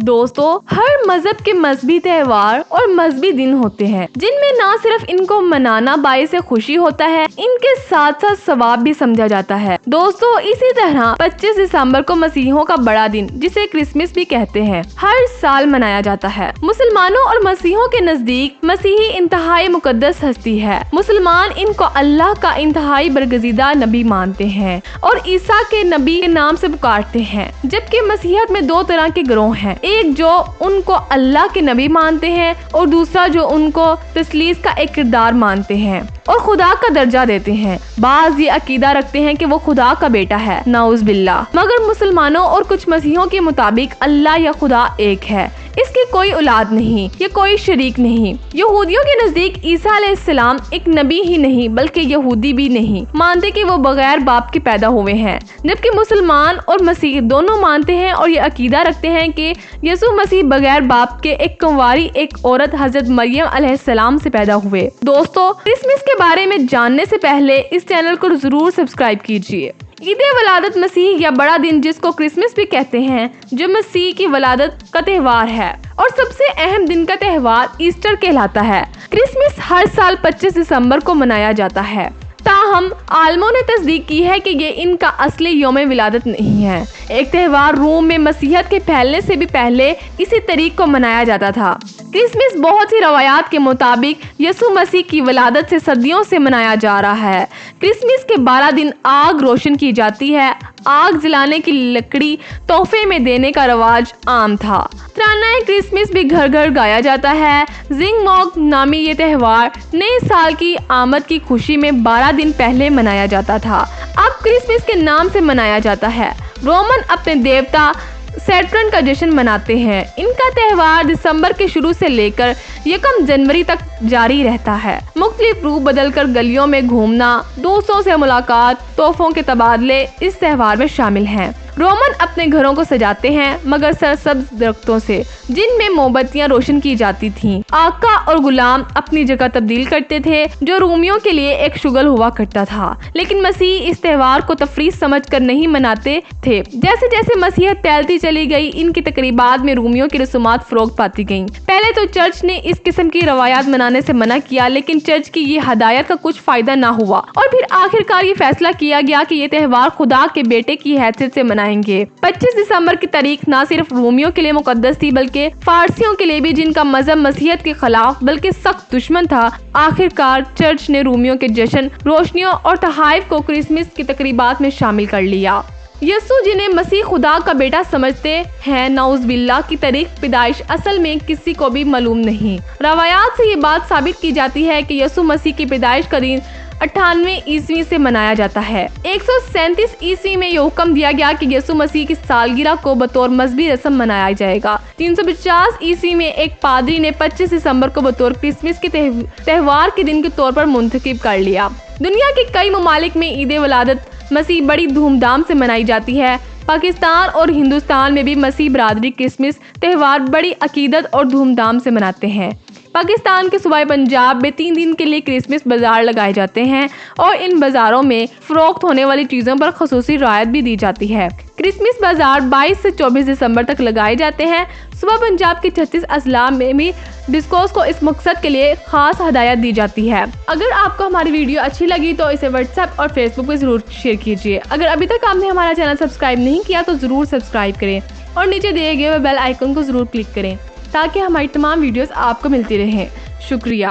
दोस्तों, हर मजहब के मजहबी त्योहार और मजहबी दिन होते हैं जिनमें ना सिर्फ इनको मनाना बाइस खुशी होता है, इनके साथ साथ सवाब भी समझा जाता है। दोस्तों, इसी तरह 25 दिसंबर को मसीहों का बड़ा दिन, जिसे क्रिसमस भी कहते हैं, हर साल मनाया जाता है। मुसलमानों और मसीहों के नजदीक मसीही इंतहाई मुकद्दस हस्ती है। मुसलमान इनको अल्लाह का इंतहाई बरगजीदा नबी मानते हैं और ईसा के नबी के नाम से पुकारते हैं, जबकि मसीहत में दो तरह के गिरोह हैं, एक जो उनको अल्लाह के नबी मानते हैं और दूसरा जो उनको तस्लीस का एक किरदार मानते हैं और खुदा का दर्जा देते हैं। बाज ये अकीदा रखते हैं कि वो खुदा का बेटा है, नाउज बिल्ला। मगर मुसलमानों और कुछ मसीहों के मुताबिक अल्लाह या खुदा एक है, इसकी कोई औलाद नहीं, ये कोई शरीक नहीं। यहूदियों के नजदीक ईसा अलैहिस्सलाम एक नबी ही नहीं बल्कि यहूदी भी नहीं मानते कि वो बगैर बाप के पैदा हुए हैं, जबकि मुसलमान और मसीह दोनों मानते हैं और ये अकीदा रखते हैं कि यसु मसीह बगैर बाप के एक कुंवारी एक औरत हजरत मरियम अलैहिस्सलाम से पैदा हुए। दोस्तों, क्रिसमस के बारे में जानने से पहले इस चैनल को जरूर सब्सक्राइब कीजिए। ईद वलादत मसीह या बड़ा दिन, जिसको क्रिसमस भी कहते हैं, जो मसीह की वलादत का त्यौहार है और सबसे अहम दिन का त्यौहार ईस्टर कहलाता है। क्रिसमस हर साल 25 दिसंबर को मनाया जाता है, ताहम आलमों ने तस्दीक की है कि ये इनका असली यौम विलादत नहीं है। एक त्यौहार रोम में मसीहत के फैलने से भी पहले इसी तारीख को मनाया जाता था। क्रिसमस बहुत सी रवायात के मुताबिक यसु मसीह की वलादत से सदियों से मनाया जा रहा है। क्रिसमस के 12 दिन आग रोशन की जाती है। आग जलाने की लकड़ी तोहफे में देने का रवाज आम था। तराना क्रिसमस भी घर घर गाया जाता है। जिंग मॉग नामी ये त्यौहार नए साल की आमद की खुशी में 12 दिन पहले मनाया जाता था। अब क्रिसमस के नाम से मनाया जाता है। रोमन अपने देवता सैटर्न का जश्न मनाते हैं। इनका त्यौहार दिसंबर के शुरू से लेकर 1 जनवरी तक जारी रहता है। मुख्तलिफ रूप बदलकर गलियों में घूमना, दोस्तों से मुलाकात, तोहफों के तबादले इस त्यौहार में शामिल हैं। रोमन अपने घरों को सजाते हैं, मगर सरसब्ज दरख्तों से, जिनमें मोमबत्तियां रोशन की जाती थीं। आका और गुलाम अपनी जगह तब्दील करते थे, जो रोमियों के लिए एक शुगल हुआ करता था। लेकिन मसीह इस त्यौहार को तफरीह समझकर नहीं मनाते थे। जैसे जैसे मसीहत फैलती चली गई, इनकी तकरीबात में रोमियों की रसूमात फरोग पाती गईं। पहले तो चर्च ने इस किस्म की रवायात मनाने से मना किया, लेकिन चर्च की ये हदायत का कुछ फायदा ना हुआ और फिर आखिरकार ये फैसला किया गया कि ये त्यौहार खुदा के बेटे की हैसियत से मनाएंगे। 25 दिसंबर की तारीख न सिर्फ रोमियों के लिए मुकद्दस थी, बल्कि फारसियों के लिए भी, जिनका मजहब मसीहत के खिलाफ बल्कि सख्त दुश्मन था। आखिरकार चर्च ने रोमियों के जश्न, रोशनियों और तहाइफ को क्रिसमस की तकरीबात में शामिल कर लिया। यसु, जिन्हें मसीह खुदा का बेटा समझते हैं, नाउज बिल्ला, की तारीख पैदाइश असल में किसी को भी मालूम नहीं। रवायात से ये बात साबित की जाती है कि यसु मसीह की पैदाइश का दिन 98 ईस्वी से मनाया जाता है। 137 ईस्वी में यह हुक्म दिया गया कि यसु मसीह की सालगिरह को बतौर मजहबी रस्म मनाया जाएगा। 350 ईस्वी में एक पादरी ने 25 दिसंबर को बतौर क्रिसमस के त्यौहार के दिन के तौर पर मुंतखब कर लिया। दुनिया के कई ममालिक में ईद वलादत मसीह बड़ी धूमधाम से मनाई जाती है। पाकिस्तान और हिंदुस्तान में भी मसीह बरादरी क्रिसमस त्यौहार बड़ी अकीदत और धूमधाम से मनाते हैं। पाकिस्तान के सूबे पंजाब में 3 दिन के लिए क्रिसमस बाजार लगाए जाते हैं और इन बाजारों में फरोख्त होने वाली चीज़ों पर खसूसी रियायत भी दी जाती है। क्रिसमस बाजार 22 से 24 दिसंबर तक लगाए जाते हैं। सूबा पंजाब के 36 अजला में भी डिस्कोस को इस मकसद के लिए खास हदायत दी जाती है। अगर आपको हमारी वीडियो अच्छी लगी तो इसे व्हाट्सएप और फेसबुक पे जरूर शेयर कीजिए। अगर अभी तक आपने हमारा चैनल सब्सक्राइब नहीं किया तो जरूर सब्सक्राइब करें और नीचे दिए गए बेल आइकन को जरूर क्लिक करें, ताकि हमारी तमाम वीडियोस आपको मिलती रहें। शुक्रिया।